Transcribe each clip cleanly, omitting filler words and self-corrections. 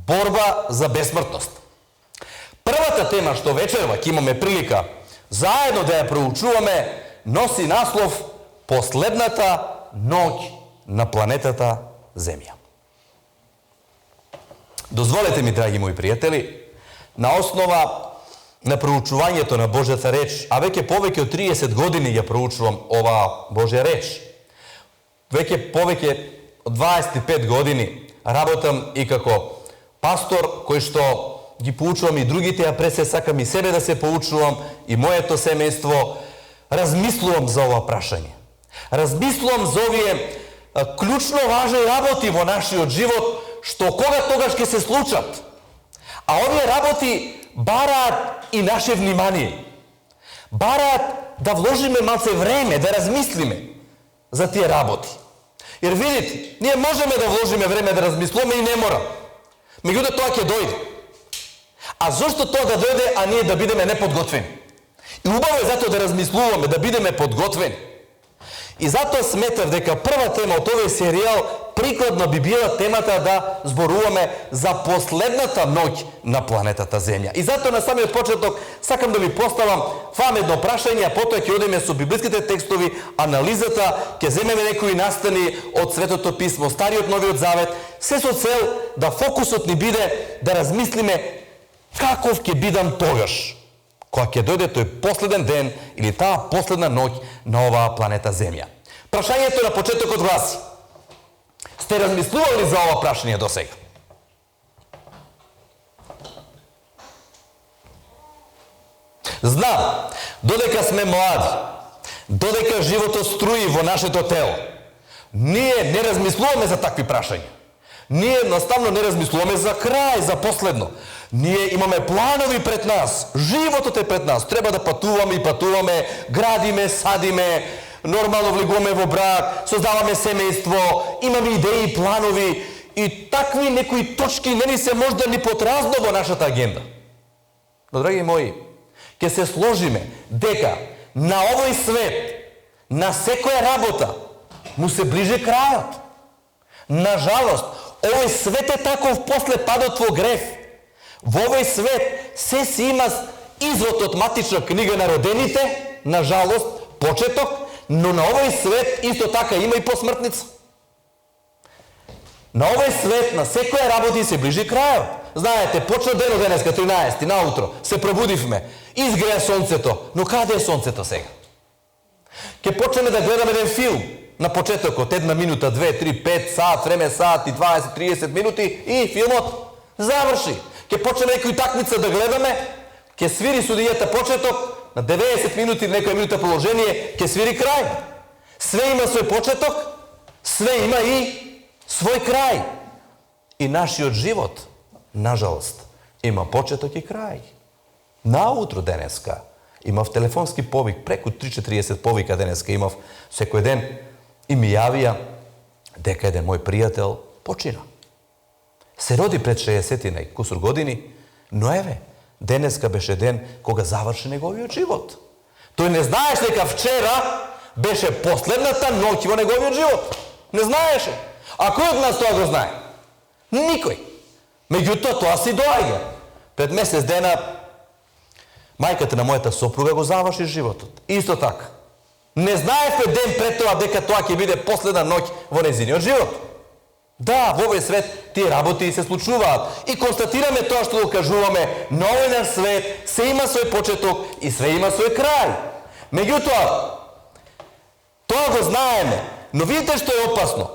борба за бесмртност. Првата тема што вечерва ќе имаме прилика заедно да ја проучуваме носи наслов Последната ноќ на планетата Земја. Дозволете ми, драги мои пријатели, на основа на проучувањето на Божјата реч, а веќе повеќе од 30 години ја проучувам оваа Божја реч. Веќе повеќе од 25 години работам и како пастор кој што ги поучувам и другите, а пред се сакам и себе да се поучувам и моето семејство. Размислувам за ова прашање. Размислувам за овие клучно важни работи во нашиот живот, што кога тогаш ќе се случат. А овие работи бараат и наше внимание. Бараат да вложиме малце време, да размислиме за тие работи. Jer видите, ние можеме да вложиме време да размислуваме и не мора. Меѓутоа тоа ќе дојде. А зошто тоа да дојде, а ние да бидеме неподготвени? И убаво е затоа да размислуваме, да бидеме подготвени. И затоа сметав дека прва тема од овој серијал прикладно би била темата да зборуваме за последната ноќ на планетата Земја. И затоа на самиот почеток сакам да ви поставам вам едно прашање, а потоа ќе одиме со библиските текстови, анализата, ќе земеме некои настани од Светото писмо, Стариот Новиот Завет, се со цел да фокусот ни биде да размислиме каков ќе бидам тогаш, кога ќе дојде тој последен ден или таа последна ноќ на оваа планета Земја. Прашањето на почетокот гласи: сте размислували за ова прашање до сега? Знам, додека сме млади, додека животот струи во нашето тело, ние не размислуваме за такви прашања. Ние едноставно не размислуваме за крај, за последно. Ние имаме планови пред нас, животот е пред нас, треба да патуваме и патуваме, градиме, садиме, нормално влегуваме во брак, создаваме семејство, имаме идеи, планови и такви некои точки не ни се можда ни потразно во нашата агенда. Но, драги мои, ќе се сложиме дека на овој свет, на секоја работа, му се ближе крајот. Нажалост, овој свет е таков после падот во грев. Во овој свет се си има извод од матична книга на родените, на жалост, почеток, но на овој свет исто така има и посмртница. На овој свет, на секоја работи се ближи крајот. Знаете, почна денот денеска, 13, наутро, се пробудивме, изгреа сонцето, но каде е сонцето сега? Ке почнеме да гледаме еден филм на почетокот, 1 минута, 2, 3, 5 сат, време сат и 20, 30 минути и филмот заврши. Ке почнеме некој такмица да гледаме, ке свири судијата почеток, на 90 минути, некоја минута положение, ке свири крај. Све има свој почеток, све има и свој крај. И нашиот живот, нажалост, има почеток и крај. Наутро денеска имав телефонски повик, преку 3-40 повика денеска имав секој ден и ми јавија дека еден мој пријател почина. Се роди пред 60 и кусур години, но еве, денеска беше ден кога заврши неговиот живот. Тој не знаеш дека вчера беше последната ноќ во неговиот живот. Не знаеше. А кој од нас тоа го знае? Никој. Меѓутоа тоа си доаѓа. Пред месец дена мајката на мојата сопруга го заврши животот. Исто така. Не знаевме ден пред тоа дека тоа ќе биде последна ноќ во нејзиниот живот. Да, во овој свет тие работи се случуваат и констатираме тоа што го кажуваме, на овој наш свет се има свој почеток и све има свој крај. Меѓутоа, тоа го знаеме, но видите што е опасно.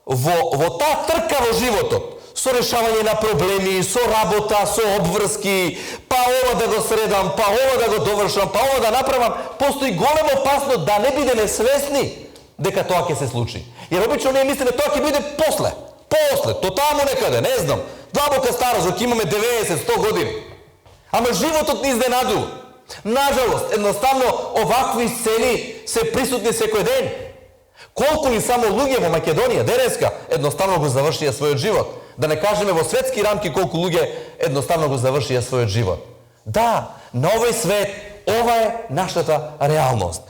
Во таа трка во животот, со решавање на проблеми, со работа, со обврски, па ова да го средам, па ова да го довршам, па ова да направам, постои голема опасност да не бидеме свесни дека тоа ќе се случи. Jer обично ние мислиме тоа ќе биде после, то таму некаде, не знам, длабока старост, ќе имаме 90-100 години. Ама животот ни изненадува. Нажалост, едноставно овакви сцени се присутни секој ден. Колку ли само луѓе во Македонија денеска едноставно го завршија својот живот. Да не кажеме во светски рамки колку луѓе едноставно го завршија својот живот. Да, на овој свет ова е нашата реалност.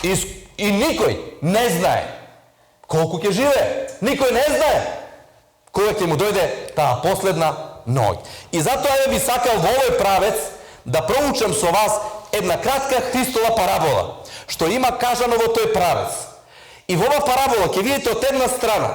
И никој не знае колку ќе живее. Никој не знае кога ќе му дојде таа последна ноќ. И затоа ја би сакал во овој правец да проучам со вас една кратка Христова парабола, што има кажано во тој правец. И во оваа парабола ќе видите од една страна,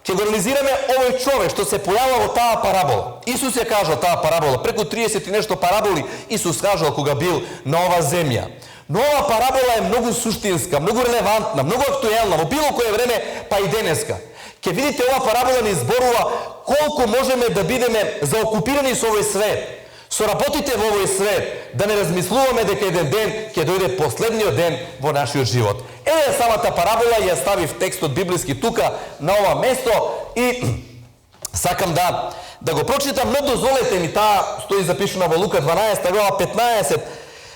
ќе го анализираме овој човек што се појавува во таа парабола. Исус ја кажал таа парабола, преку 30 и нешто параболи Исус кажал кога бил на оваа земја. Но оваа парабола е многу суштинска, многу релевантна, многу актуелна во било кое време, па и денеска. Ќе видите оваа парабола ни зборува колку можеме да бидеме заокупирани со овој свет, со работите во овој свет, да не размислуваме дека еден ден ќе дојде последниот ден во нашиот живот. Еве самата парабола, ја ставив текстот библиски тука на ова место и сакам да го прочитам, но дозволете ми, таа стои запишена во Лука 12 глава 15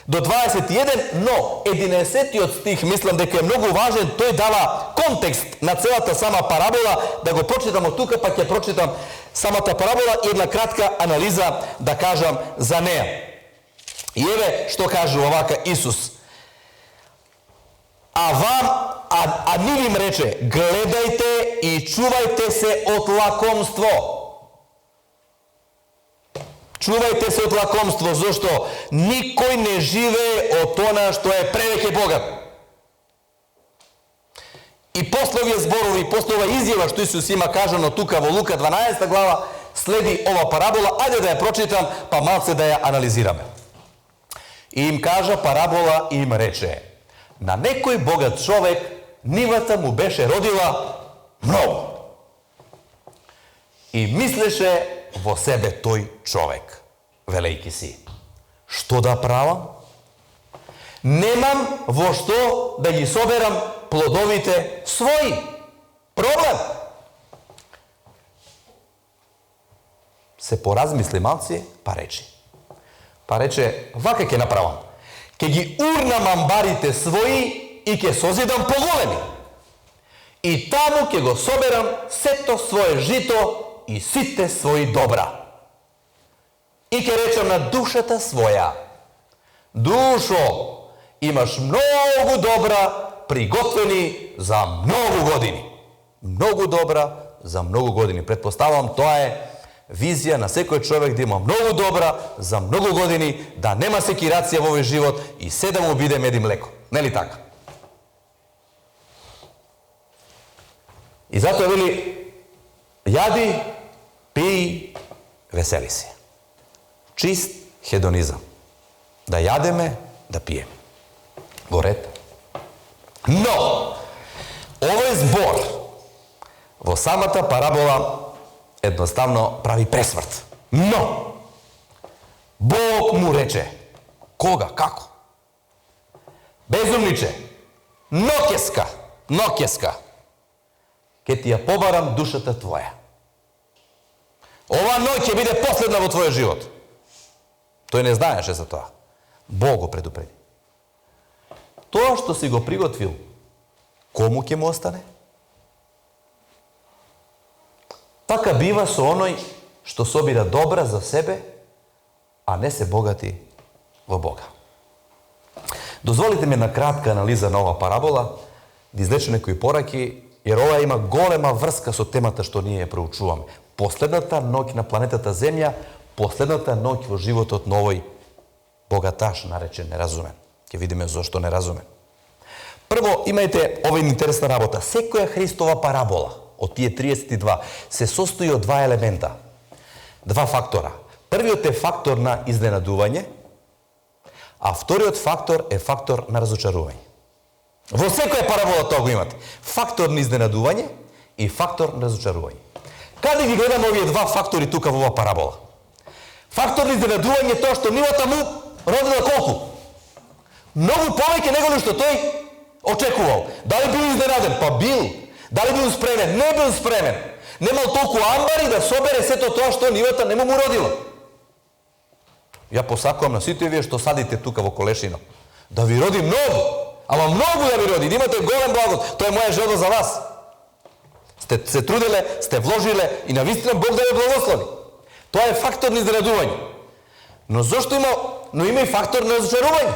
до 21, но 11 стих мислам дека е многу важен, тој дава контекст на целата сама парабола, да го прочитам од тука, па ќе прочитам самата парабола и една кратка анализа да кажам за неа. И еве што кажува вака Исус. А ни им рече, гледајте и чувајте се од лакомство. Чувајте се од лакомство, зашто никој не живее од она што е превеќе богат. И после овие зборови, после ова изјава што Исус има кажано тука во Лука 12 глава, следи ова парабола, ајде да ја прочитам, па малце да ја анализираме. И им кажа парабола и им рече, на некој богат човек нивата му беше родила многу. И мислеше во себе тој човек, велејки си, што да правам? Немам во што да ги соберам плодовите своји. Проблем. Се поразмисли малци, па рече, вака ќе направам. Ќе ги урнам амбарите своји и ќе созидам поголеми. И таму ќе го соберам сето свое жито и сите своји добра. И ќе речам на душата своја, душо, имаш многу добра приготвени за многу години. Многу добра за многу години. Предпоставам, тоа е визија на секој човек да има многу добра за многу години, да нема секирација во овој живот и се да му биде мед и млеко. Нели така? И затоа вели, јади, пии, весели се. Чист хедонизам. Да јадеме, да пиеме. Во ред. Но, овој збор во самата парабола едноставно прави пресврт. Но, Бог му рече, кога, како? Безумниче, ноќеска, ќе ти ја побарам душата твоја. Ова ноќ ќе биде последна во твојот живот. Тој не знаеше за тоа. Бог го предупреди. Тоа што си го приготвил, кому ќе му остане? Така бива со оној што собира добра за себе, а не се богати во Бога. Дозволите ми на кратка анализа на ова парабола, да извлечем некои пораки, jer ова има голема врска со темата што ние ја проучуваме. Последната ноќ на планетата Земја, последната ноќ во животот на овој богаташ, наречен неразумен. Ќе видиме зошто неразумен. Прво, имајте ова интересна работа. Секоја Христова парабола од тие 32 се состои од два елемента, два фактора. Првиот е фактор на изненадување, а вториот фактор е фактор на разочарување. Во секоја парабола тоа го имате. Фактор на изненадување и фактор на разочарување. Каде ги гледаме овие два фактори тука во оваа парабола? Фактор на изненадување е тоа што нивата му родила колку? Многу повеќе него што тој очекувал. Дали бил изненаден? Па бил. Дали бил спремен? Не бил спремен. Немал толку амбари да собере сето тоа што нивата не му родила. Ја посакувам на сите вие што садите тука во Колешино, да ви роди многу, ама многу да ви роди, да имате голем благод. Тоа е моја желба за вас. Сте се труделе, сте вложиле и навистина Бог да ве благослови. Тоа е фактор на изненадување. Но зошто има и фактор на разочарување?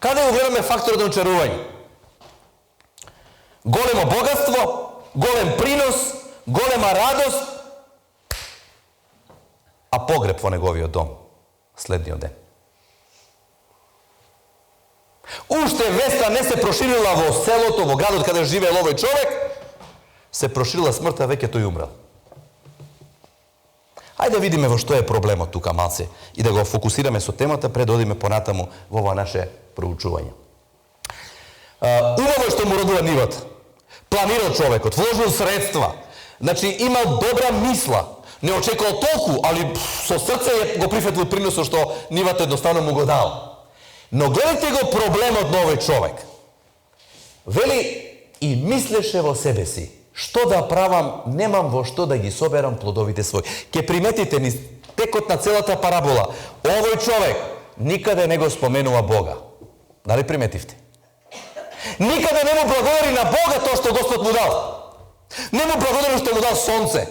Каде го гледаме фактор на разочарување? Големо богатство, голем принос, голема радост a pogreb во неговиот дом следниот ден. Уште веста не се проширила во селото, во градот каде живеел овој човек, се проширила смртта, веќе тој умрел. Хајде да видиме во што е проблемот тука малце и да го фокусираме со темата пред да одиме понатаму во ова наше проучување. Убаво што му родила нивата. Планирал човекот, вложил средства, значи имал добра мисла, не очекувал толку, али со срце го прифатил приносот што нивата едноставно му го дал. Но гледайте го проблемот на овој човек. Вели, и мислеше во себе си, што да правам, немам во што да ги соберам плодовите своји. Ке приметите ни текот на целата парабола, овој човек никаде не го споменува Бога. Дали приметивте? Никаде не му благодари на Бога тоа што Господ му дал. Не му благодари што му дал сонце,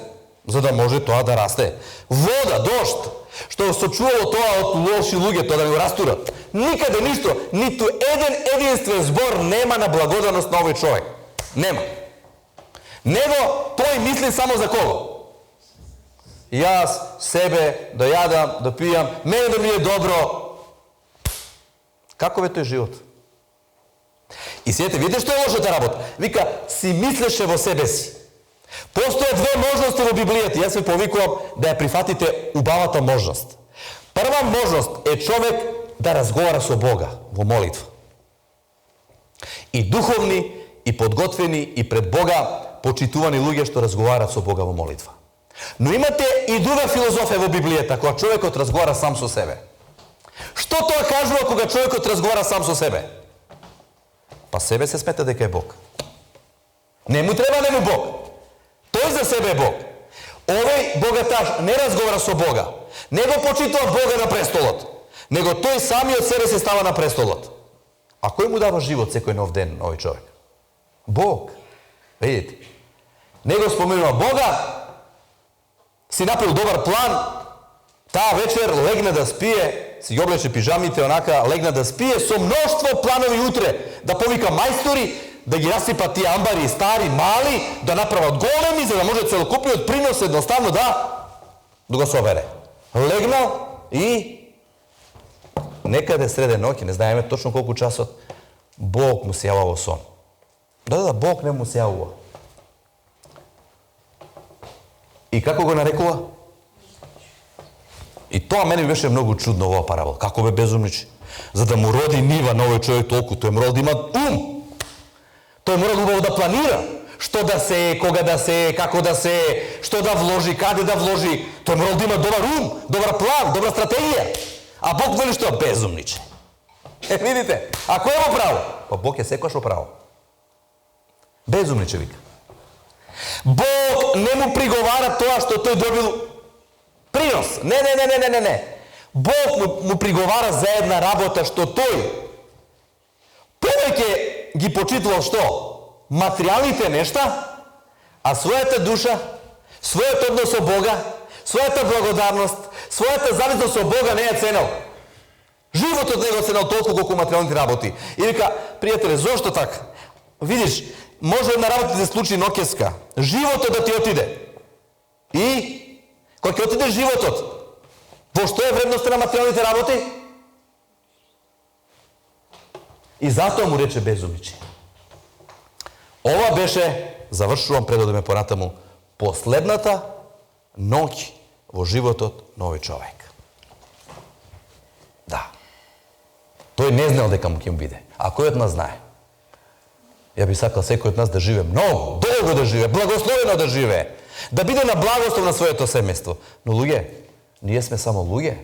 за да може тоа да расте. Вода, дожд, што сочувало тоа од лоши луѓе, тоа да го растурат. Никаде ништо, ниту еден единствен збор нема на благодарност на овој човек. Нема. Него тој мисли само за кого? Јас, себе, да јадам, да пијам, мене да ми е добро. Каков е тој живот? И сите, видите што е лошата работа? Вика, си мислеше во себе си. Постојат две можности во Библијата. Јас ви повикувам да ја прифатите убавата можност. Прва можност е човек да разговара со Бога во молитва. И духовни, и подготвени, и пред Бога почитувани луѓе што разговарат со Бога во молитва. Но имате и друга филозофија во Библијата, кога човекот разговара сам со себе. Што тоа кажува кога човекот разговара сам со себе? Па себе се смета дека е Бог. Не му треба нему Бог. Тој за себе е Бог. Овој богаташ не разговара со Бога. Не го почитува Бога на престолот. Него тој самиот себе се става на престолот. А кој му дава живот секој нов ден овој човек? Бог. Видите? Не го споменува Бога, си направил добар план, таа вечер легна да спие, си ги облече пижамите, онака, легна да спие со мноштво планови утре, да повика мајстори, да ги расипат тие амбари, стари, мали, да направат големи, за да може целокупниот принос едноставно да го собере. Легнал и некаде среде ноќ, не знаеме точно колку часот, Бог му се јава во сон. Да, Бог не му се јавува. И како го нарекува? И тоа мене беше многу чудно оваа парабола. Како бе безумниче? За да му роди нива на овој човек толку, тој морал да има ум. Тој морал убаво да планира. Што да се, кога да се, како да се, што да вложи, каде да вложи. Тој морал да има добар ум, добар план, добра стратегија. А Бог вели што? Безумниче. Видите? А кој е во право? Па Бог е секојаш во право. Безумниче вика. Бог не му приговара тоа што тој добил принос. Не. Бог му приговара за една работа што тој повеќе ги почитувал што? Материјалните нешта, а својата душа, својот однос со Бога, својата благодарност, својата зависност со Бога не ја ценел. Животот не го ценел толку колку материјалните работи. И вика, пријателе, зошто така? Видиш, може една работа да се случи ноќеска, животот да ти отиде. И кога ќе отиде животот, во што е вредноста на материјалните работи? И затоа му рече безумниче. Ова беше, завршувам пред да одиме понатаму, последната ноќ во животот на овој човек. Да. Тој не знаел дека му ќе му биде. А кој од нас знае? Ја би сакал секој од нас да живее многу, долго да живее, благословено да живее, да биде на благослов на своето семејство. Но луѓе, ние сме само луѓе.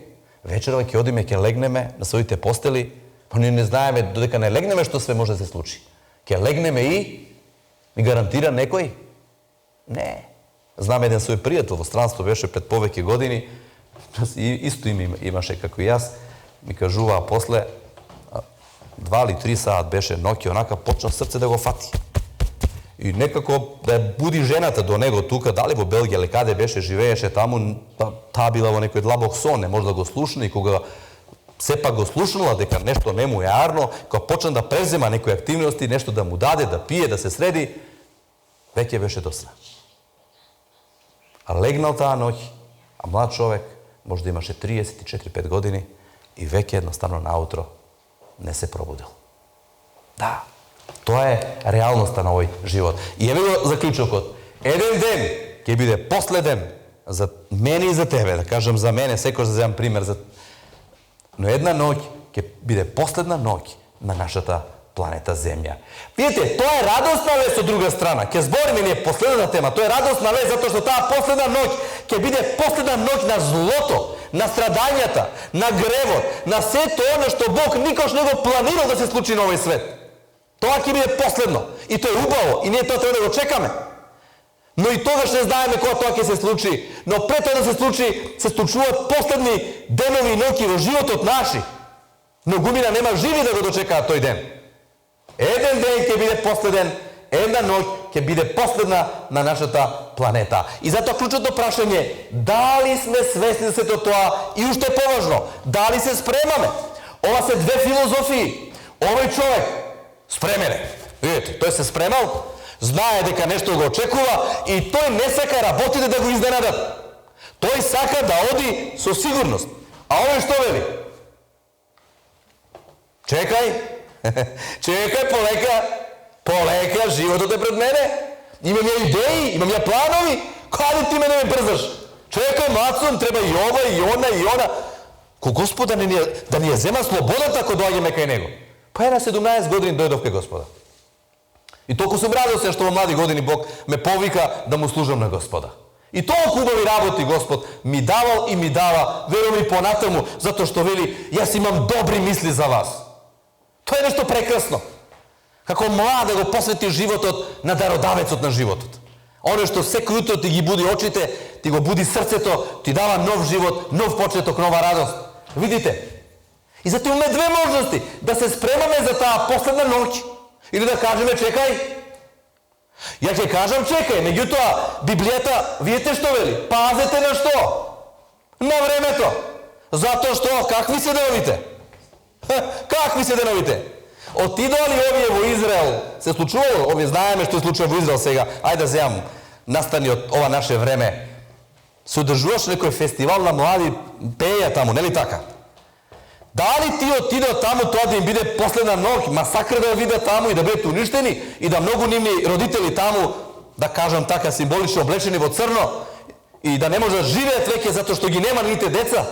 Вечерва ќе одиме, ќе легнеме на своите постели, па ние не знаеме додека не легнеме што све може да се случи. Ќе легнеме и ми гарантира некој? Не. Знам еден свој пријател во странство беше пред повеќе години, исто име имаше како и јас, ми кажуваа после 2 или 3 саат беше ноќе, онака почна срце да го фати. И некако да буди жената до него тука, дали во Белгија или каде беше, живееше таму, таа била во некој длабок сон, не може да го слушне, и кога сепак го слушнала дека нешто не му е арно, кога почна да презема некои активности, нешто да му даде, да пие, да се среди, веќе беше досна. А легнал таа ноќ, а млад човек možda imаше 34-5 години и веќе едноставно наутро не се пробудил. Да, тоа е реалноста на овој живот. И еве го заклучокот. Еден ден ќе биде последен за мене и за тебе, да кажам за мене, секој да земам пример, но една ноќ ќе биде последна ноќ на нашата планета Земја. Видите, тоа е радосна вест од друга страна. Ќе збориме ние последната тема. Тоа е радосна вест затоа што таа последна ноќ ќе биде последна ноќ на злото, на страдањата, на гревот, на сето оно што Бог никош не го планирал да се случи на овој свет. Тоа ќе биде последно. И тоа е убаво. И ние тоа треба да го чекаме. Но и тогаш не знаеме кога тоа ќе се случи. Но пред тоа да се случи, се случуваат последни денови и ноќи во животот наши. Многумина нема живи да го дочекаат тој ден. Еден ден ќе биде последен, една ноќ ќе биде последна на нашата планета. И затоа клучното прашање, дали сме свесни за сето тоа и уште поважно, дали се спремаме? Ова се две филозофии. Овој човек спремен е. Видите, тој се спремал, знае дека нешто го очекува и тој не сака работите да го изненадат. Тој сака да оди со сигурност. А овој што вели? Чекај, полека, животот е пред мене. Имам ја идеи, имам ја планови. Каде ти мене ме брзаш? Чекај, мацун, треба и ова, и она. Ко Господ да ни ја зема слободата ако доаѓаме кај Него. Па на 17 години дојдов кај Господа. И толку сум радосен што во млади години Бог ме повика да му служам на Господа. И толку убави работи Господ ми давал и ми дава, верувам и понатаму, затоа што вели, јас имам добри мисли за вас. Тоа е нешто прекрасно. Како млад да го посвети животот на дародавецот на животот. Оно што секој утро ти ги буди очите, ти го буди срцето, ти дава нов живот, нов почеток, нова радост. Видите? И затоа имаме две можности. Да се спремаме за таа последна ноќ или да кажеме чекај. Ја ќе кажам чекај, меѓутоа Библијата, видите што вели? Пазете на што? На времето. Затоа што какви се деновите? Какви се деновите? Отидоа ли овие во Израел? Се случувало? Овие знаеме што се случува во Израел сега. Ајде да земам настани од ова наше време. Се одржуваше некој фестивал на млади пеја таму, нели така? Дали ти отидоа таму тоа да им биде последна ноќ, масакр да видат таму и да бидат уништени и да многу нивни родители таму, да кажам така символично облечени во црно и да не може да живеат веќе затоа што ги нема нивните деца?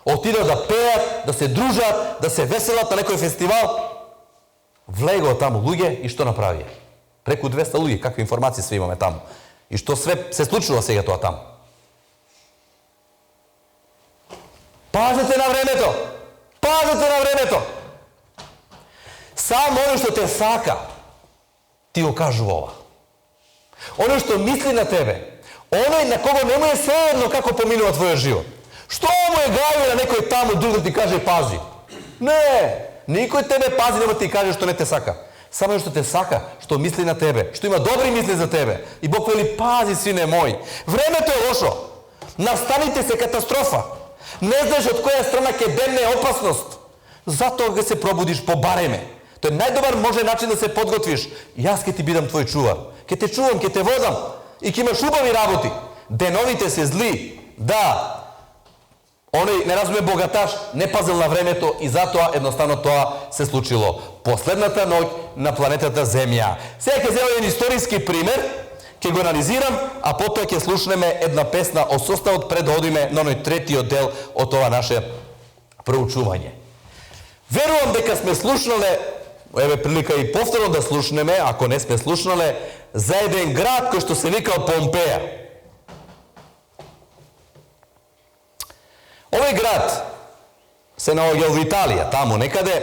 Отидоа да пеат, да се дружат, да се веселат на некој фестивал. Влегоа таму луѓе и што направија? Преку 200 луѓе, какви информации све имаме таму. И што све се случува сега тоа таму? Пазете на времето! Пазете на времето! Само оно што те сака, ти го кажува ова. Оно што мисли на тебе, оној на кого не му е сеедно како поминува твојот живот. Што му е гајо на некој таму друг да ти каже пази? Не! Никој тебе пази нема ти каже што не те сака. Само што те сака, што мисли на тебе, што има добри мисли за тебе. И Бог вели пази, сине мој. Времето е лошо. Настаните се катастрофа. Не знаеш од која страна ќе демне опасност. Затоа ќе се пробудиш побареме. Тој е најдобар може начин да се подготвиш. Јас ќе ти бидам твој чувар. Ќе те чувам, ќе те водам и ќе имаш убави работи. Деновите се зли. Да. Оној не разуме богаташ, не пазил на времето и затоа едноставно тоа се случило. Последната ноќ на планетата Земја. Сега ќе земам еден историски пример, ќе го анализирам, а потоа ќе слушнеме една песна од составот пред да одиме на оној третиот дел од ова наше проучување. Верувам дека сме слушнале, еве прилика и повторно да слушнеме, ако не сме слушнале, за еден град кој што се викал Помпеја. Овој град се наоѓа во Италија, таму некаде,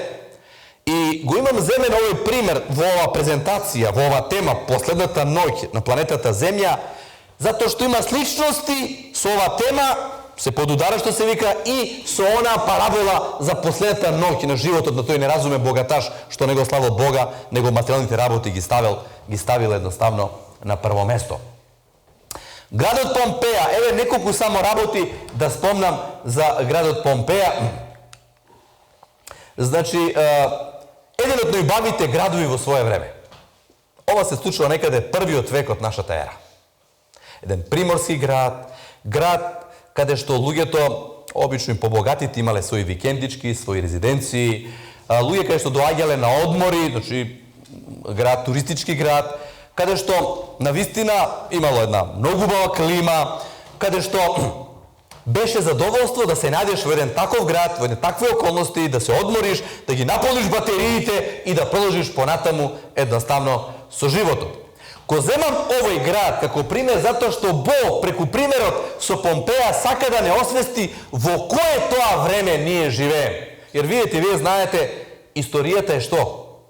и го имам земен овој пример во ова презентација, во ова тема, последната ноќ на планетата Земја, затоа што има сличности со ова тема, се подудара што се вика, и со онаа парабола за последната ноќ на животот на тој неразумен богаташ, што не го славил Бога, него материјалните работи ги ставил едноставно на прво место. Градот Помпеја, еве неколку само работи да спомнам за градот Помпеја. Значи, еден од најубавите градови во свое време. Ова се случува некаде првиот век од нашата ера. Еден приморски град каде што луѓето обично им побогатите имале своји викендички, своји резиденции, луѓе каде што доаѓале на одмори, значи град, туристички град, каде што навистина имало една многу убава клима, каде што беше задоволство да се најдеш во еден таков град, во едне такви околности, да се одмориш, да ги наполниш батериите и да продолжиш понатаму едноставно со животот. Го земам овој град како пример затоа што Бог преку примерот со Помпеја сака да не освести во кое тоа време ние живееме. Jer видите, вие знаете, историјата е што?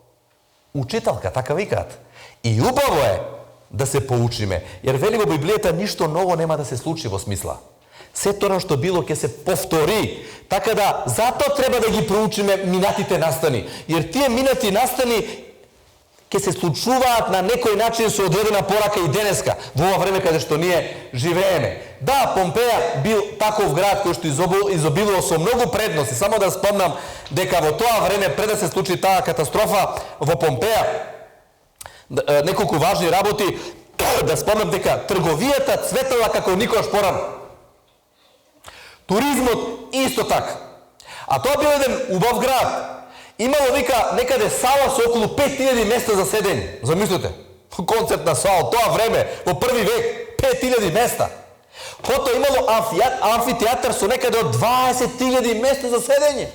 Учителка, така викаат. И убаво е да се поучиме, jer вели во Библијата ништо ново нема да се случи во смисла. Се тоа што било ќе се повтори. Така да, затоа треба да ги проучиме минатите настани. Jer тие минати настани ќе се случуваат на некој начин со одредена порака и денеска, во ова време каде што ние живееме. Да, Помпеја бил таков град кој што изобилувал со многу предности. Само да спомнам дека во тоа време, пред да се случи таа катастрофа во Помпеја, неколку важни работи, да спомнам дека трговијата цветала како никогаш порано. Туризмот исто така. А тоа бил еден убав град. Имало, вика, некаде сала со околу 5000 места за седење. Замислете, концертна сала, тоа време, во први век, 5000 места. Потоа имало амфитеатар со некаде од 20.000 места за седење.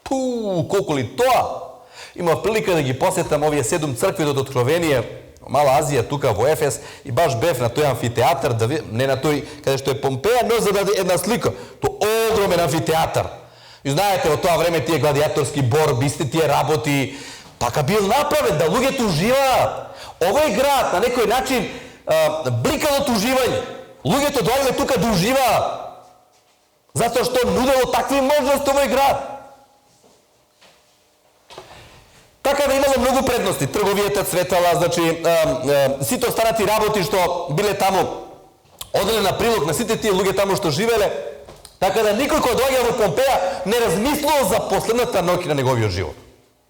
Колку ли тоа? Имав прилика да ги посетам овие 7 цркви од Откровение, Мала Азија, тука во Ефес, и баш бев на тој амфитеатар, не на тој каде што е Помпеја, но за да една слика. Тој огромен амфитеатар. И знаете, во тоа време тие гладиаторски борби, тие работи, така бил направен, да луѓето уживаат. Овој град, на некој начин, бликал од уживање. Луѓето доаѓале тука да уживаат. Затоа што нудело такви можности овој град. Така да имало многу предности. Трговијата цветала, значи, сите останати работи што биле таму, оделе на прилог на сите тие луѓе таму што живеле. Така да никој кој доаѓа во Помпеја не размислувал за последната ноќ на неговиот живот.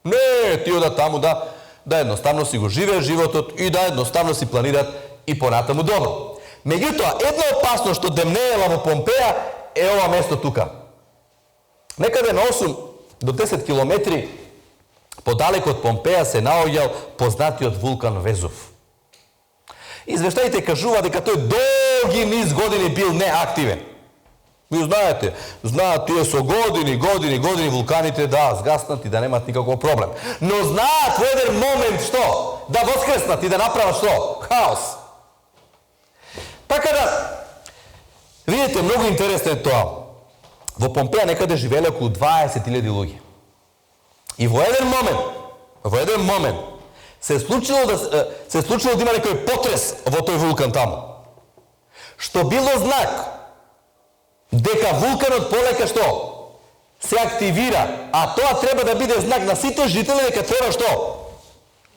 Не, ти одат таму да едноставно си го живееш животот и да едноставно си планират и понатаму добро. Меѓутоа, една опасност што демнеела во Помпеја е ова место тука. Некаде на 8 до 10 километри подалеку од Помпеја се наоѓал познатиот вулкан Везув. Извештаите кажува дека тој долги низ години бил неактивен. Ви знаат тие со години вулканите да згаснат и да немат никаков проблем. Но знаат во еден момент што? Да воскреснат и да направат што? Хаос. Така да, видите, многу интересно е тоа. Во Помпеја некаде живееле околу 20.000 луѓе. И во еден момент се случило да има некој потрес во тој вулкан таму. Што било знак дека вулканот полека што? Се активира, а тоа треба да биде знак на сите жители дека треба што?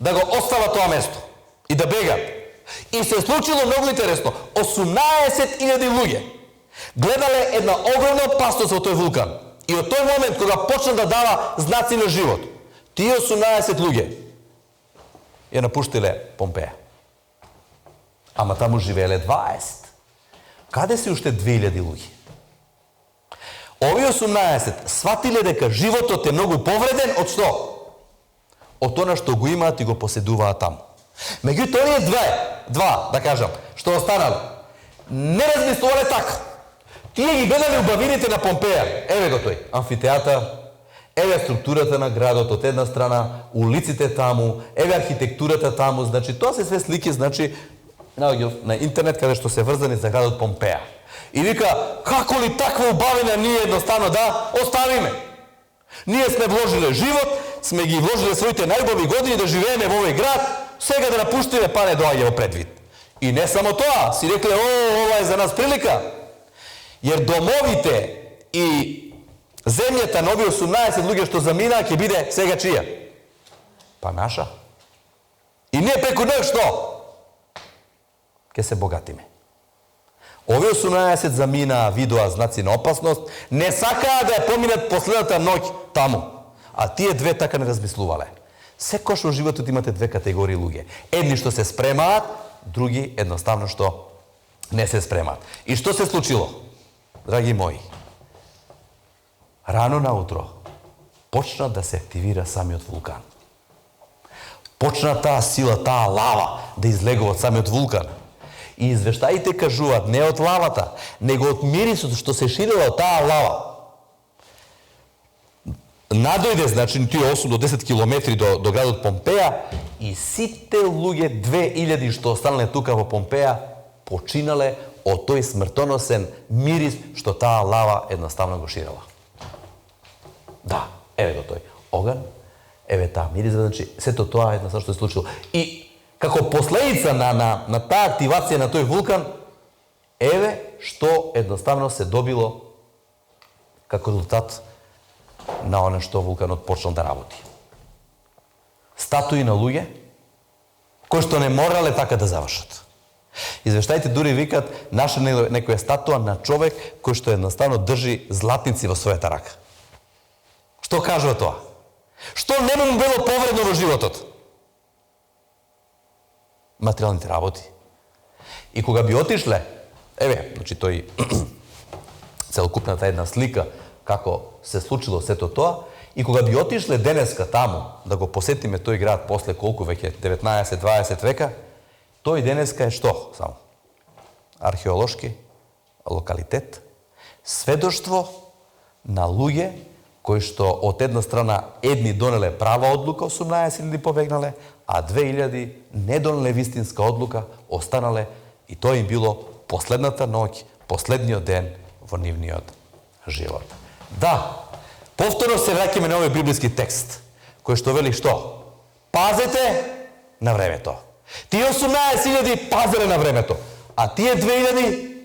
Да го остават тоа место и да бегат. И се случило многу интересно. 18.000 луѓе гледале една огромна опасност во тој вулкан. И од тој момент кога почна да дава знаци на живот, тие 18 луѓе ја напуштиле Помпеја. Ама таму живееле 20. Каде се уште 2000 луѓе? Овие 18 сватиле дека животот е многу повреден од што? Од тоа што го имаат и го поседуваат таму. Меѓутоа оние два, да кажам, што останале, не размислувале така. Тие ги гледале убавините на Помпеја. Еве го тој амфитеатар, еве структурата на градот од една страна, улиците таму, еве архитектурата таму, значи тоа се све слики, значи на интернет каде што се врзани за градот Помпеја. И вика, како ли таква убавина ние едноставно да оставиме? Ние сме вложиле живот, сме ги вложиле своите најубави години да живееме во овој град, сега да напуштиме, па не доаѓа во предвид. И не само тоа, си рекле, ова е за нас прилика. Jer домовите и земјата на овие 18 луѓе што заминаа ќе биде сега чија? Па наша. И ние преку нив што? Ќе се богатиме. Овие 18 заминаа, видоа знаци на опасност, не сакаа да ја поминат последната ноќ таму. А тие две така не размислувале. Секош во животот имате две категории луѓе. Едни што се спремаат, други едноставно што не се спремаат. И што се случило? Драги мои, рано наутро почна да се активира самиот вулкан. Почна таа сила, таа лава да излегува од самиот вулкан. И извештаите кажуваат не од лавата, него од мирисот што се ширила од таа лава. Надојде, значи, тие 8 до 10 километри до градот Помпеја и сите луѓе 2000 што останале тука во Помпеја починале од тој смртоносен мирис што таа лава едноставно го ширила. Да, еве го тој оган, еве таа мирис, значи сето тоа едноставно што се случило. И како последица на таа активација на тој вулкан, еве што едноставно се добило како резултат на оно што вулканот почнал да работи. Статуи на луѓе кои што не морале така да завршат. Извештаите дури викат наша некоја статуа на човек кој што едноставно држи златници во својата рака. Што кажува тоа? Што не му било повредно во животот? Материјалните работи. И кога би отишле, еве, значи тој целокупната една слика како се случило сето тоа, и кога би отишле денеска таму да го посетиме тој град после колку веќе 19-20 века, тој денеска е што само? Археолошки локалитет, сведоштво на луѓе кои што од една страна едни донеле права одлука, 18.000 побегнале, а 2000 не донеле вистинска одлука, останале и тоа им било последната ноќ, последниот ден во нивниот живот. Да, повторно се враќаме на овој библиски текст, кој што вели што? Пазете на времето. Тие 18.000 пазеле на времето, а тие 2000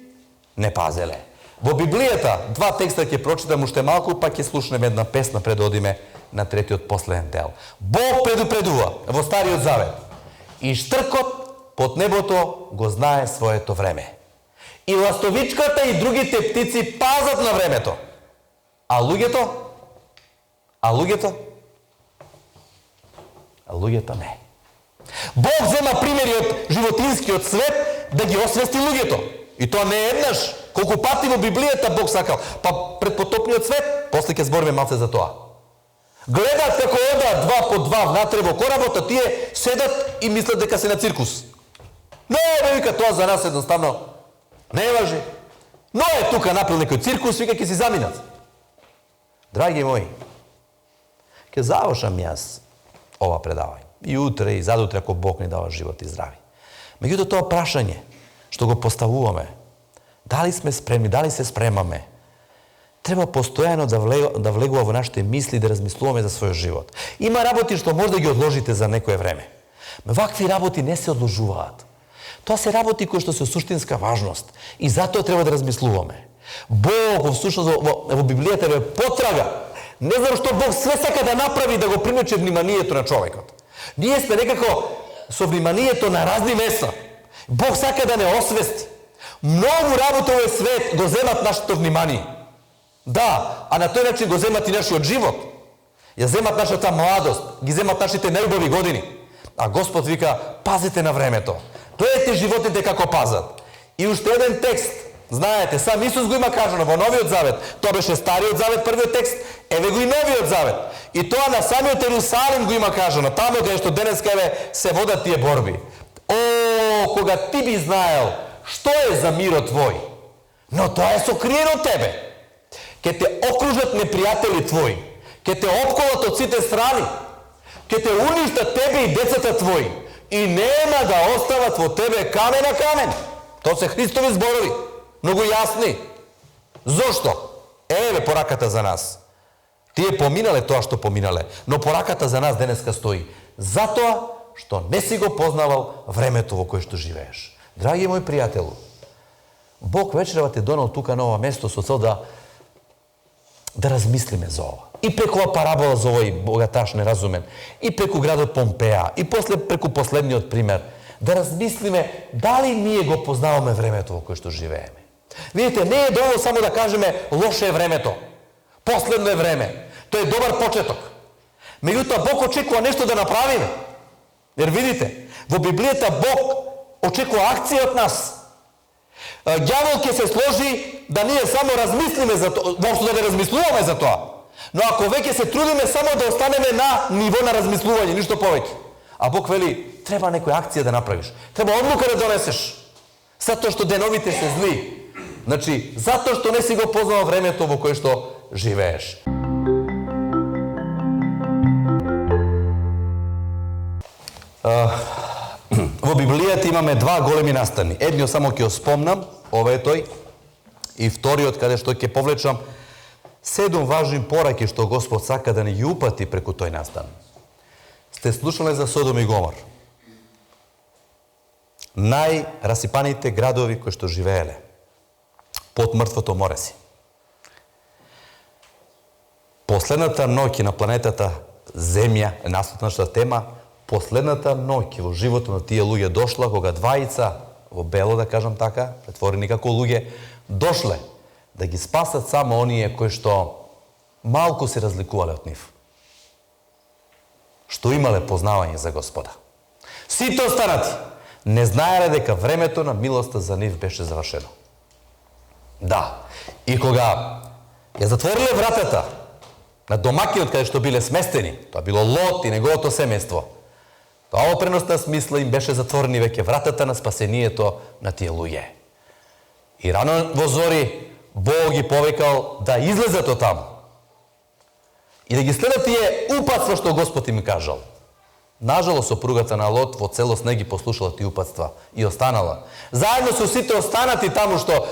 не пазеле. Во Библијата, два текста ќе прочитам уште малку, па ќе слушнеме една песна пред да одиме на третиот последен дел. Бог предупредува во Стариот Завет. И штркот под небото го знае своето време. И ластовичката и другите птици пазат на времето. А луѓето? А луѓето? А луѓето не. Бог зема примери од животинскиот свет да ги освести луѓето. И тоа не е еднаш. Колку пати во Библијата Бог сакал. Па пред потопниот свет, после ќе збориме малце за тоа. Гледат како одат два по два внатре во коработ, а тие седат и мислат дека се на циркус. Не, вика, тоа за нас едноставно не важи. Но е тука направил некој циркус, вика ќе си заминат. Драги мои, ќе завршам јас ова предавање. И утре, и задутре, ако Бог ни дава живот и здрави. Меѓутоа тоа прашање што го поставуваме, дали сме спремни, дали се спремаме, треба постојано да влегува во нашите мисли, да размислуваме за својот живот. Има работи што може да ги одложите за некое време. Вакви работи не се одложуваат. Тоа се работи кои што се суштинска важност. И затоа треба да размислуваме. Бог во всушност во Библијата е потрага. Не знам што Бог све сака да направи да го привлече вниманието на човекот. Ние сме некако со вниманието на разни места. Бог сака да не освести. Многу работи овој свет го земат нашето внимание. Да, а на тој начин го земат и нашиот живот. Ја земат нашата младост, ги земат нашите најубави години. А Господ вика, пазете на времето. Гледате животите како пазат. И уште еден текст, знаете, сам Исус го има кажано во Новиот Завет. Тоа беше Стариот Завет, првиот текст, еве го и Новиот Завет. И тоа на самиот Ерусалим го има кажано, таму каде што денеска еве се водат тие борби. О, кога ти би знаел што е за мирот твој, но тоа е сокриено од тебе. Ке те окружат непријатели твои, ке те опколат од сите страни, ке те уништат тебе и децата твои, и нема да остават во тебе камен на камен. Тоа се Христови зборови, многу јасни. Зошто? Еве пораката за нас. Тие поминале тоа што поминале, но пораката за нас денеска стои. Затоа што не си го познавал времето во кое што живееш. Драги мој пријателу, Бог вечерва те донал тука на ова место со цел да размислиме за ова. И преку ова парабола за овој богаташ неразумен, и преку градот Помпеја, и после преку последниот пример, да размислиме дали ние го познаваме времето во кое што живееме. Видите, не е доволно само да кажеме лоше е времето, последно е време. Тоа е добар почеток. Меѓутоа Бог очекува нешто да направиме. Jer видите, во Библијата Бог очекува акција од нас. Ѓавол ќе се сложи да ние само размислиме за тоа, воопшто да не размислуваме за тоа. Но ако веќе се трудиме само да останеме на ниво на размислување, ништо повеќе. А Бог вели, треба некоја акција да направиш. Треба одлука да донесеш. Затоа што деновите се зли. Значи, затоа што не си го познал времето во кое што живееш. Во Библијата имаме два големи настани. Едниот само ќе спомнам, ова е тој, и вториот каде што ќе повлечам 7 важни пораки што Господ сака да ни ги упати преку тој настан. Сте слушале за Содом и Гомор. Најрасипаните градови кои што живееле под мртвото море си. Последната ноќ на планетата Земја, наследната тема, последната ноќ во животот на тие луѓе дошла кога двајца во бело, да кажам така, претворени како луѓе, дошле да ги спасат само оние кои што малку се разликувале од нив. Што имале познавање за Господа. Сите останати не знаеле дека времето на милоста за нив беше завршено. Да, и кога ја затвориле вратата на домакинот каде што биле сместени, тоа било Лот и неговото семејство, тоа во преносна смисла им беше затворени веќе вратата на спасението на тие луѓе. И рано во зори Бог ги повикал да излезат од таму и да ги следат тие упатства што Господ им кажал. Нажалост, сопругата на Лот во целост не ги послушала тие упатства и останала. Заедно со сите останати таму што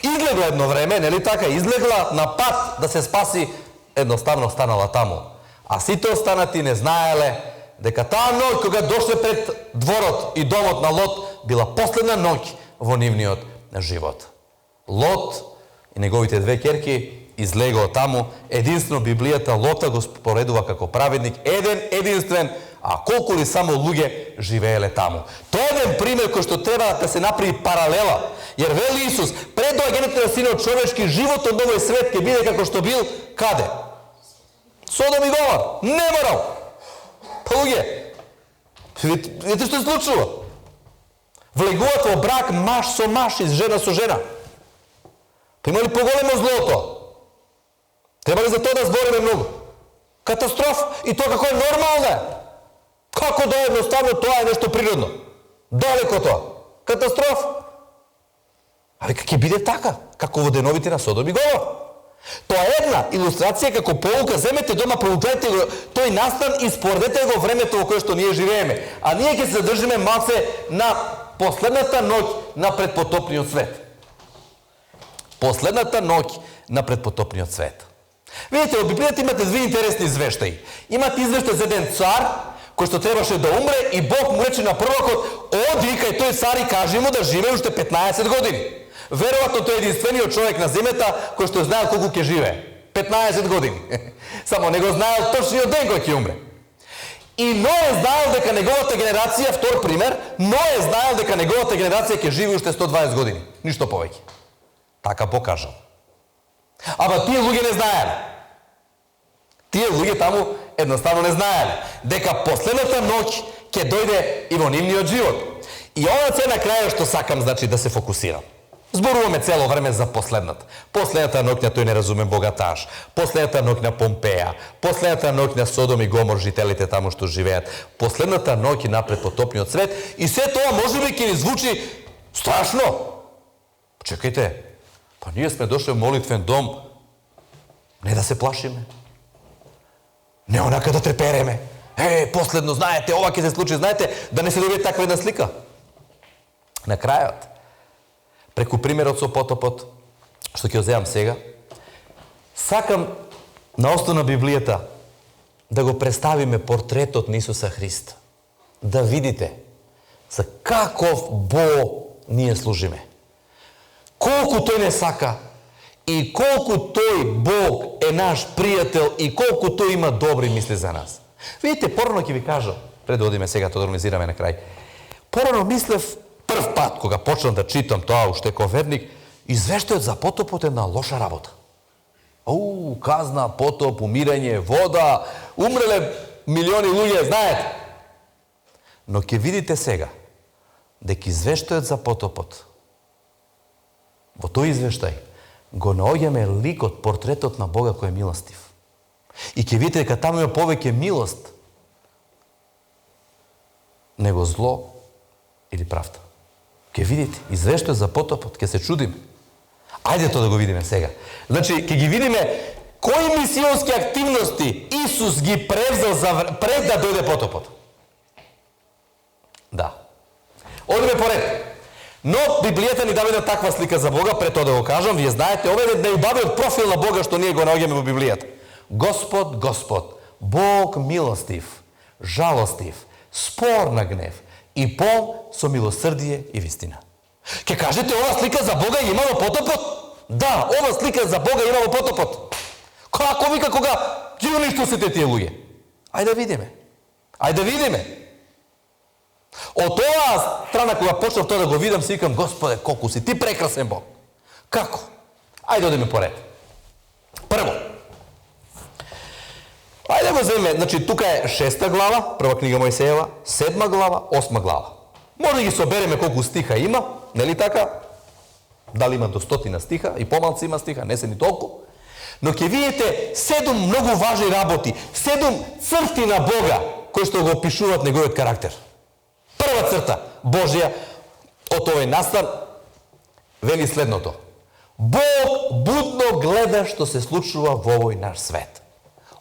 излегла едно време, нели така, излегла на пат да се спаси, едноставно останала таму. А сите останати не знаеле дека таа ноќ кога дошле пред дворот и домот на Лот била последна ноќ во нивниот живот. Лот и неговите две ќерки излегоа таму, единствено Библијата Лота го споредува како праведник, единствен, а колку ли само луѓе живееле таму. Тоа е еден пример кој што треба да се направи паралела, jer вели Исус, пред доаѓањето на Синот човечки, животот на овој свет ќе биде како што бил каде? Содом и Гомор. Не морал. Па луѓе, видите што се случува? Влегуваат во брак маж со маж и жена со жена. Па има ли поголемо злото? Треба ли за тоа да збориме многу? Катастроф. И тоа како е нормално? Како да е едноставно, тоа е нешто природно. Далеко тоа. Катастроф. Али ќе биде така, како во деновите на Содом и Гомор. Тоа е една илустрација како поука. Земете дома, проучете го тој настан и споредете го времето во кое што ние живееме. А ние ќе се задржиме малце на последната ноќ на предпотопниот свет. Последната ноќ на предпотопниот свет. Видите, во Библијата имате две интересни извештаи. Имате извештај за еден цар кој што требаше да умре и Бог му рече на првакот: оди кај тој цар и кажи му да живее уште 15 години. Веројатно тој е единствениот човек на земјата кој што знаел колку ќе живее. 15 години. Само не го знаел точниот ден кој ќе умре. И Ное знаел дека неговата генерација, втор пример, Ное знаел дека неговата генерација ќе живее уште 120 години. Ништо повеќе. Така покажал. Ама тие луѓе не знаеле. Тие луѓе таму едноставно не знаеле дека последната ноќ ќе дојде и во нивниот живот. И ова се на крајот што сакам, значи, да се фокусирам. Зборуваме цело време за последната. Последната ноќ на тој неразумен богаташ, последната ноќ на Помпеја, последната ноќ на Содом и Гомор, жителите таму што живеат, последната ноќ на предпотопниот свет, и се тоа можеби ќе ни звучи страшно. Чекајте, па ние сме дошли во молитвен дом не да се плашиме, не онака да трепереме. Последно, знаете, ова ќе се случи, знаете, да не се добие таква една слика. На крајот, преку примерот со потопот, што ќе земам сега, сакам на основа на Библијата да го представиме портретот на Исуса Христа. Да видите за каков Бог ние служиме. Колку тој не сака и колку тој Бог е наш пријател и колку тој има добри мисли за нас. Видите, порано ќе ви кажам, пред да одиме сега, тоа да организираме на крај. Порано мислев прв пат, кога почнам да читам тоа уште како верник, извештајот за потопот е на лоша работа. Казна, потоп, умирање, вода, умреле милиони луѓе, знаете. Но ќе видите сега дека извештајот за потопот, во тој извештај го наоѓаме ликот, портретот на Бога кој е милостив. И ќе видите дека таму има повеќе милост него зло или правда. Ќе видите, извештај за потопот, ќе се чудиме. Ајде тоа да го видиме сега. Значи, ќе ги видиме кои мисионски активности Исус ги превзел пред да дојде потопот. Да. Одиме поред. Но Библијата ни дава една таква слика за Бога, пред тоа да го кажам, вие знаете, ова е најубавиот профил на Бога што ние го наоѓаме во Библијата. Господ, Господ, Бог милостив, жалостив, спор на гнев и пол со милосрдие и вистина. Ке кажете, ова слика за Бога има во потопот? Да, ова слика за Бога има во потопот. Како вика кога ги уништил сите тие луѓе? Ајде да видиме. Ајде да видиме. Од оваа страна кога почнав тоа да го видам, си викам, Господе, колку си ти прекрасен Бог. Како? Ајде одиме поред. Прво. Ајде го земеме, значи тука е 6 глава, прва книга Мојсеева, 7 глава, 8 глава. Може да ги собереме колку стиха има, нели така? Дали има до 100 стиха и помалци има стиха, не се ни толку. Но ќе видите 7 многу важни работи, 7 црти на Бога кои што го опишуваат неговиот карактер. Прва црта Божја од овој настан вели следното. Бог будно гледа што се случува во овој наш свет.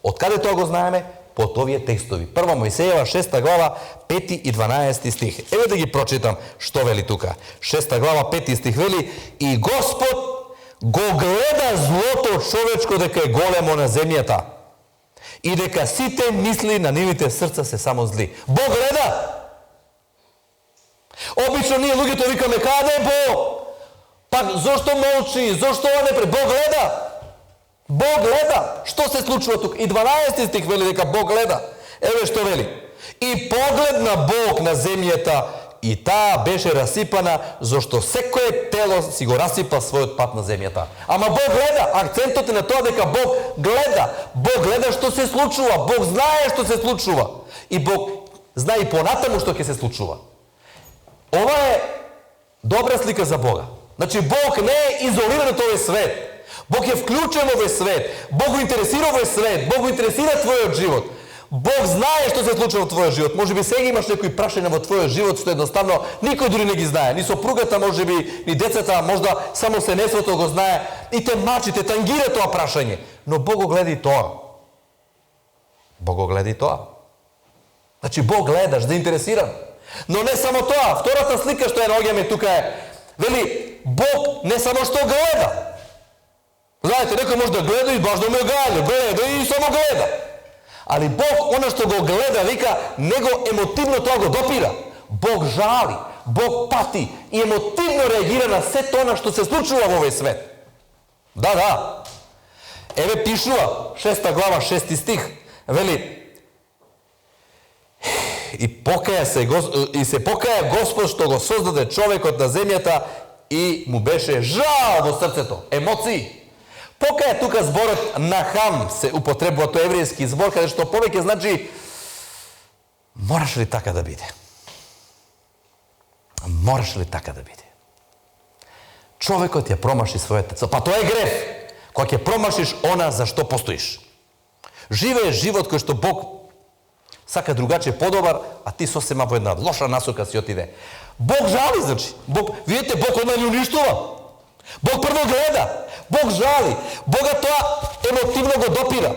Од каде тоа го знаеме? Под овие текстови. Прва Мојсеева, 6 глава, 5 и 12 стих. Еве да ги прочитам што вели тука. 6 глава, 5 стих вели: И Господ го гледа злото човечко дека е големо на земјата и дека сите мисли на нивните срца се само зли. Бог гледа! Обично ние луѓето викаме, каде е Бог? Пак зошто молчи? Зошто ова не пре? Бог гледа! Бог гледа! Што се случува тука? И 12 стих вели дека Бог гледа. Еве што вели. И погледна Бог на земјата и таа беше расипана, зашто секое тело си го расипа својот пат на земјата. Ама Бог гледа. Акцентот е на тоа дека Бог гледа. Бог гледа што се случува. Бог знае што се случува. И Бог знае и понатаму што ќе се случува. Ова е добра слика за Бога. Значи Бог не е изолиран од овој свет. Бог е вклучен во овој свет. Бог го интересира овој свет. Бог го интересира твојот живот. Бог знае што се случува во твојот живот. Може би сега имаш некои прашања во твојот живот што едноставно никој дури не ги знае. Ни сопругата, може би, ни децата, можда само семејството го знае. И те мачи, те тангира тоа прашање. Но Бог го гледа и тоа. Бог го гледа и тоа. Значи Бог гледа, заинтересиран. Но не само тоа. Втората слика што ја наоѓаме тука е, вели, Бог не само што гледа. Знаете, некој може да гледа и баш да ме гледа и само гледа. Али Бог, она што го гледа, вика, него емотивно тоа го допира. Бог жали, Бог пати и емотивно реагира на се тоа што се случува во овој свет. Да, да. Еве пишува, 6 глава, 6 стих, вели, и се покаја Господ што го создаде човекот на земјата и му беше жал во срцето, емоции. Покаја тука зборот нахам се употребува, тој еврејски збор, каде што повеќе значи мораш ли така да биде? Мораш ли така да биде? Човекот ја промаши својата цел. Па тоа е греф. Кога ќе промашиш она за што постоиш. Живееш живот кој што Бог сака другаче подобар, а ти сосема во една лоша насока си отиде. Бог жали, значи. Бог, видите, Бог одма не уништува. Бог прво гледа. Бог жали. Бога тоа емотивно го допира.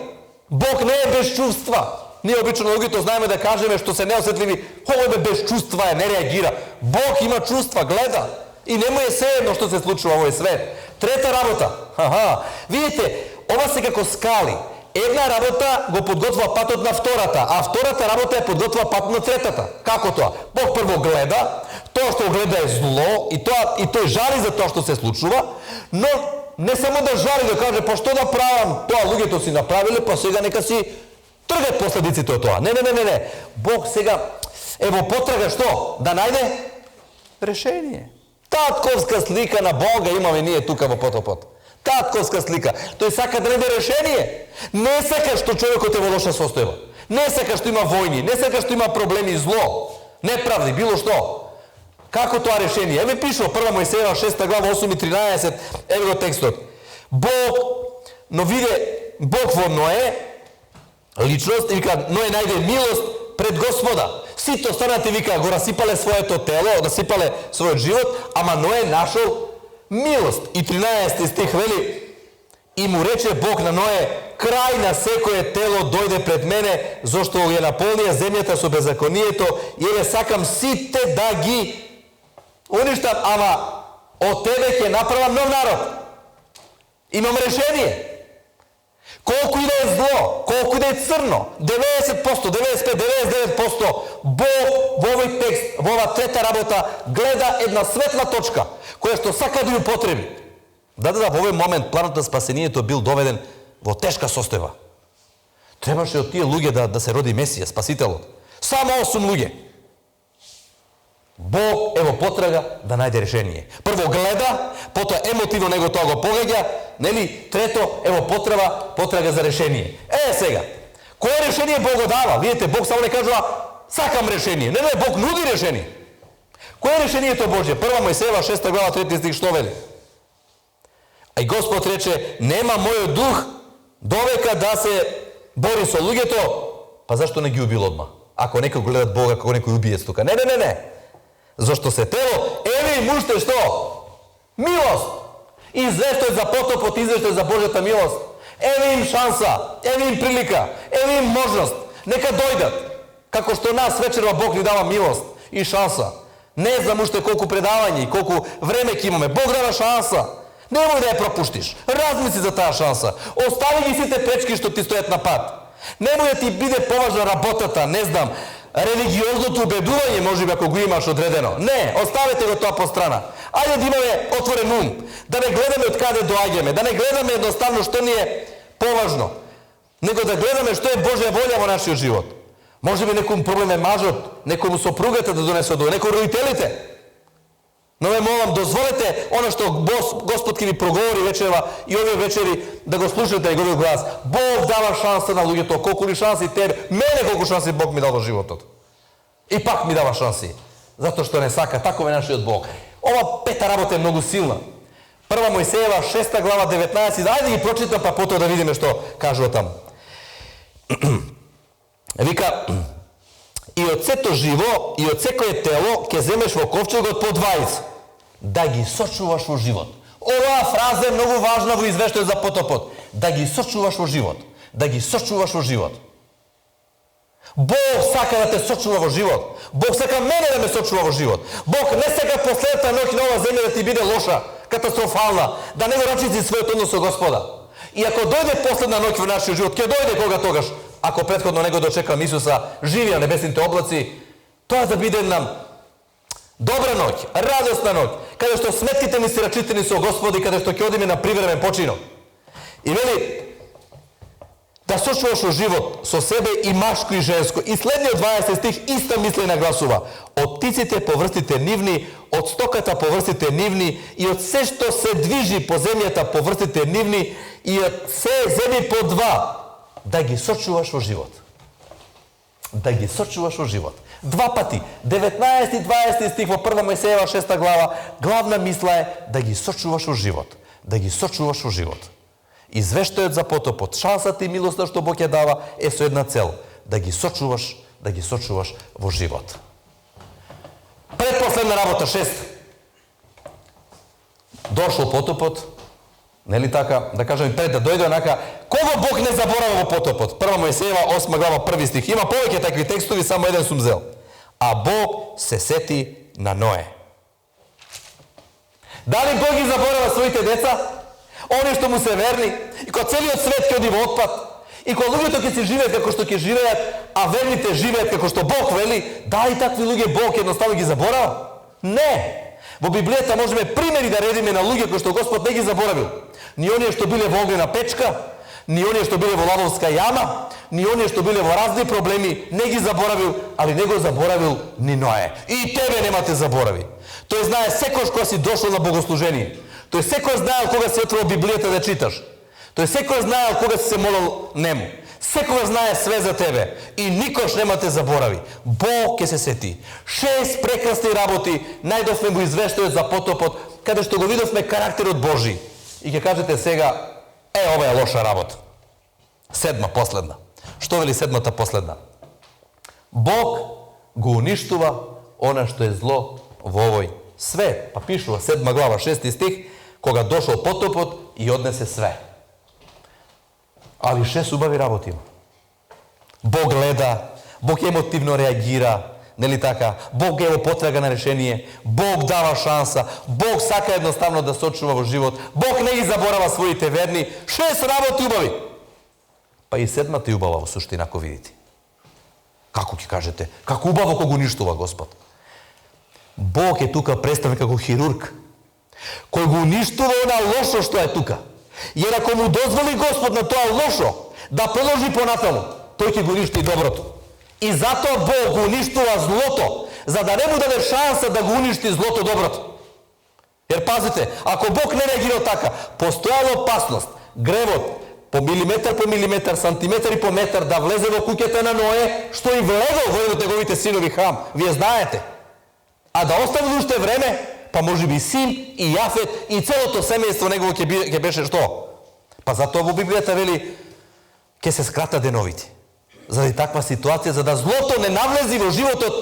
Бог не е без чувства. Ние обично луѓето знаеме да кажеме што се неосетливи, овој без чувства е, не реагира. Бог има чувства, гледа. И нему е сеедно што се случува во овој свет. Трета работа. Видите, ова се како скали. Една работа го подготвува патот на втората, а втората работа е подготвува пат на третата. Како тоа? Бог прво гледа, тоа што гледа е зло и тој жали за тоа што се случува, но не само да жали, да каже, па што да правам, тоа луѓето си направиле, па сега нека си тргат последиците од тоа. Не. Бог сега е во потрага што? Да најде решение. Татковска слика на Бога имаме ние тука во потопот. Татковска слика. Тој сака да најде решение. Не сака што човекот е во лоша состојба. Не сака што има војни, не сака што има проблеми, зло, неправди, било што. Како тоа решение? Еве пишува прва Мојсеева 6 глава 8 и 13, еве го текстот. Бог, но виде Бог во Ное личност и вика Ное најде милост пред Господа. Сите останати вика го расипале своето тело, расипале својот живот, ама Ное нашол милост. И 13 стих вели: и му рече Бог на Ное: крај на секое тело дојде пред мене, зашто ја наполнија земјата со беззаконието, и еве сакам сите да ги уништам, ама од тебе ќе направам нов народ. Имам решение. Колку и да е зло, колку и да е црно, 90%, 95%, 99%, Бог во овој текст, во ова трета работа, гледа една светла точка, која што сака да ја употреби. Да, во овој момент планот на спасението бил доведен во тешка состојба. Требаше од тие луѓе да се роди Месија, Спасителот. Само 8 луѓе. Бог е во потрага да најде решение. Прво гледа, потоа емотивно него тоа го погаѓа, нели? Трето е во потрага за решение. Сега, кое решение Бог го дава? Видите, Бог само не кажува сакам решение. Не, Бог нуди решение. Кое е решението Божје? Прва Мојсеева 6 глава 3 стих што вели? А и Господ рече: нема мојот дух довека да се бори со луѓето. Па зашто не ги убил одма? Ако некој гледат Бога како некој убиец тука. Не. Зашто се тело, еве и муште што? Милост. Извештај за потопот, извештај за Божјата милост. Еве им шанса, еве им прилика, еве им можност. Нека дојдат. Како што нас вечерва Бог ни дава милост и шанса. Не знам уште колку предавања и колку време ќе имаме. Бог дава шанса. Немој да ја пропуштиш. Размисли за таа шанса. Остави ги сите пречки што ти стојат на пат. Немој да ти биде поважна работата, не знам, религиозното убедување, можеби ако го имаш одредено. Не, оставете го тоа по страна. Ајде да имаме отворен ум, да не гледаме од каде доаѓаме, да не гледаме едноставно што ни е поважно, него да гледаме што е Божја волја во нашиот живот. Можеби некој проблем е мажот, некој сопругата да донесе до некој родителите. Но ве молам, дозволете она што Господ ќе ви проговори вечерва и овие вечери да го слушате неговиот глас. Бог дава шанса на луѓето, колку ли шанси тебе, мене колку шанси Бог ми дал во животот. И пак ми дава шанси, затоа што не сака, таков е нашиот Бог. Ова пета работа е многу силна. Прва Мојсеева 6 глава 19, ајде да ги прочитам па потоа да видиме што кажува таму. Вика: и од сето живо, и од секое тело ќе земеш во ковчегот по двајца, да ги сочуваш во живот. Оваа фраза е многу важна во извештајот за потопот. Да ги сочуваш во живот. Да ги сочуваш во живот. Бог сака да те сочува во живот. Бог сака мене да ме сочува во живот. Бог не сака последната ноќ на оваа земја да ти биде лоша, катастрофална, да не го рачици својот однос со Господа. И ако дојде последна ноќ во нашиот живот, ќе дојде кога тогаш, ако претходно него дочекам Исуса, живи на небесните облаци, тоа да биде нам добра ноќ, радосна ноќ, каде што сметките ни се рачитени со Господи, каде што ќе одиме на привремен починок. И вели, да сочуваш во живот со себе и машко и женско. И следниот 20 стих иста мисла нагласува: од птиците по врстите нивни, од стоката по врстите нивни, и од се што се движи по земјата по врстите нивни, и од се земи по два, да ги сочуваш во живот. Да ги сочуваш во живот. Два пати, 19 и 20 стих во прва Мојсеева 6 глава, главна мисла е да ги сочуваш во живот. Да ги сочуваш во живот. Извештајот за потопот, шансата и милоста што Бог ја дава е со една цел: да ги сочуваш во живот. Предпоследна работа, 6. Дошол потопот, нели така, да кажем пред да дојде онака, кого Бог не заборава во потопот? Прва Мојсеева 8 глава 1 стих. Има повеќе такви текстови, само еден сум зел. А Бог се сети на Ное. Дали Бог ги заборава своите деца? Они што му се верни, и кога целиот свет ќе оди во отпад, и кога луѓето ќе се живеат како што ќе живеат, а верните живеат како што Бог вели, дали такви луѓе Бог едноставно ги заборава? Не. Во Библијата можеме примери да редиме на луѓе кои што Господ не ги заборавил. Ни оние што биле во огнена печка, ни оние што биле во лавовска јама, ни оние што биле во разни проблеми, не ги заборавил, али не го заборавил ни Ное. И тебе нема те заборави. Тој знае секојаш кога си дошол на богослужение. Тој секој знаел кога си отворил Библијата да читаш. Тој секој знаел кога си се молил нему. Секој знае све за тебе и никош нема те заборави. Бог ќе се сети. 6 прекрасни работи најдовме во извештајот за потопот, каде што го видовме карактерот Божи. И ќе кажете сега, ова е лоша работа. 7, последна. Што вели седмата последна? Бог го уништува она што е зло во овој свет. Па пишува 7 глава 6 стих, кога дошол потопот и однесе све. Али 6 убави работи има. Бог гледа, Бог емотивно реагира, нели така? Бог ево потрага на решение, Бог дава шанса, Бог сака едноставно да сочува во живот, Бог не ги заборава своите верни. 6 работи убави. Па и седмата е убава во суштина, ако видите. Како ќе кажете? Како убаво кога уништува Господ? Бог е тука представен како хирург, кој го уништува она лошо што е тука. Jer ако му дозволи Господ на тоа лошо да продолжи понатаму, тој ќе го уништи доброто. И затоа Бог го уништува злото, за да не му даде шанса да го уништи злото доброто. Jer пазите, ако Бог не реагира така, постојала опасност, гревот по милиметар, сантиметар и по метар да влезе во куќата на Ное, што и влегол во еден од неговите синови Хам. Вие знаете. А да остави уште време, па може би Сим и Јафет и целото семејство негово ќе беше што? Па затоа во Библијата вели ќе се скрата деновите. Заради таква ситуација, за да злото не навлези во животот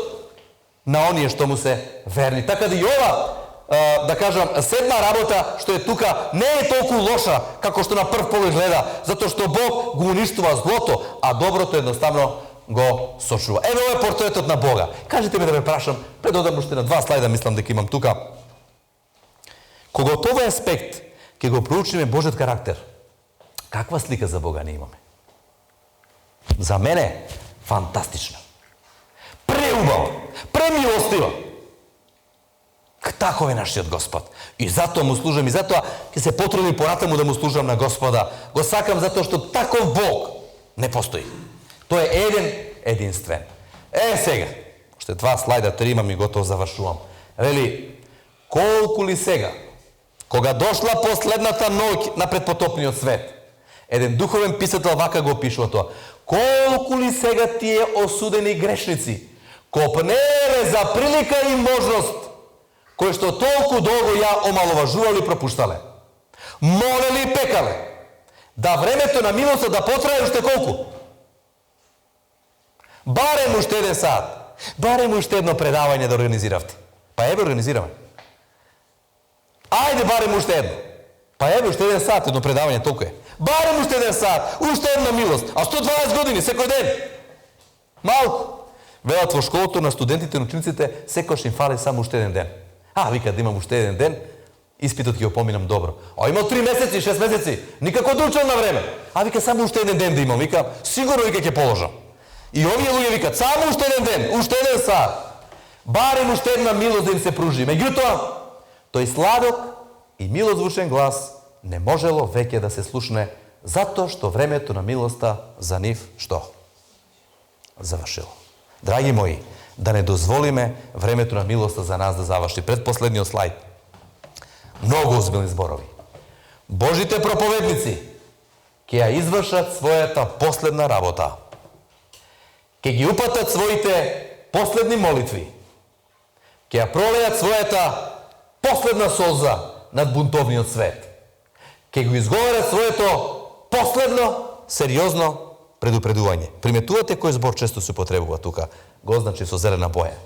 на оние што му се верни. Така да и ова, да кажам, седма работа што е тука не е толку лоша како што на прв поглед гледа, затоа што Бог го уништува злото, а доброто едноставно го сочува. Еве ова е портретот на Бога. Кажете ми да ме прашам, предодам уште на 2 слайда, мислам дека имам тука. Кога од овој аспект ќе го проучиме Божиот карактер, каква слика за Бога не имаме? За мене фантастична. Преубава, премилостива. Таков е нашиот Господ. И затоа му служам, и затоа ќе се потрудам понатаму да му служам на Господа. Го сакам затоа што таков Бог не постои. Тој е единствен. Сега, уште 2 слайда, 3 имам и готово завршувам. Вели, колку ли сега, кога дошла последната ноќ на предпотопниот свет, еден духовен писател вака го опишува тоа. Колку ли сега тие осудени грешници копнеле за прилика и можност, кои што толку долго ја омаловажували и пропуштале. Молели и пекале да времето на милоста да потрае уште колку? Барем уште 1 сат. Барем уште едно предавање да организиравте. Па еве организираме. Ајде барем уште едно. Па еве уште 1 сат, едно предавање, толку е. Барем уште 1 сат, уште една милост. А 120 години, секој ден. Малку. Велат во школото на студентите, на учениците, секојаш им фали само уште 1 ден. Вика да имам уште 1 ден, испитот ќе го поминам добро. Имал 3 месеци, 6 месеци, никако да учам на време. Вика само уште 1 ден да имам. Вика, сигурно вика ќе положам. И овие луѓе викат, само уште 1 ден, уште 1 сат. Барем уште една милост да им се пружи. Меѓутоа, тој сладок и милозвучен глас не можело веќе да се слушне, затоа што времето на милоста за нив што? Завршило. Драги мои, да не дозволиме времето на милоста за нас да заврши. Предпоследниот слайд. Многу озбилни зборови. Божите проповедници ќе ја извршат својата последна работа. Ќе ги упатат своите последни молитви. Ќе ја пролејат својата последна солза над бунтовниот свет. Ќе го изговорат своето последно сериозно предупредување. Приметувате кој збор често се употребува тука? Го означи со зелена боја.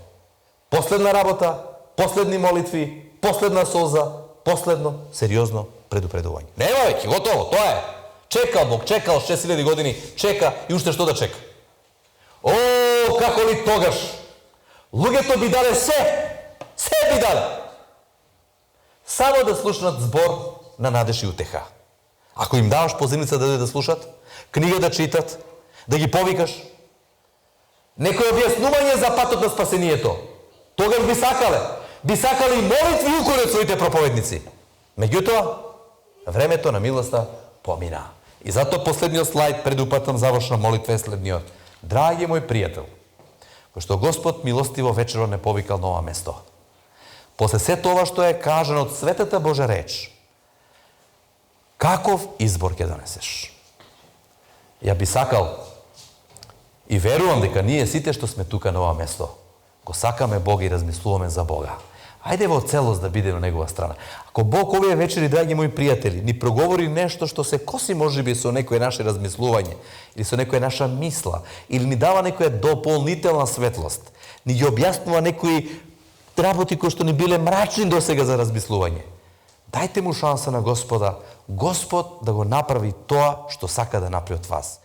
Последна работа, последни молитви, последна солза, последно сериозно предупредување. Нема веќе, готово, тоа е. Чекал Бог, чекал 6000 години, чека и уште што да чека. Како ли тогаш? Луѓето би дале се би дале. Само да слушнат збор на надеж и утеха. Ако им даваш позивница да слушат, книга да читат, да ги повикаш, некој објаснување за патот на спасението, тогаш би сакале и молитви и укори од своите проповедници. Меѓутоа, времето на милоста помина. И затоа последниот слайд пред упатам завршна молитва е следниот. Драги мој пријател, кој што Господ милостиво вечерот не повикал на ова место, после се тоа што е кажано од светата Божја реч, каков избор ќе донесеш? Ја би сакал и верувам дека ние сите што сме тука на ова место, го сакаме Бога и размислуваме за Бога. Ајде во целост да биде на негова страна. Ако Бог овие вечери, драги мои пријатели, ни проговори нешто што се коси можеби со некое наше размислување, или со некоја наша мисла, или ни дава некоја дополнителна светлост, ни ги објаснува некои работи кои што ни биле мрачни досега за размислување. Дајте му шанса на Господа, Господ да го направи тоа што сака да направи од вас.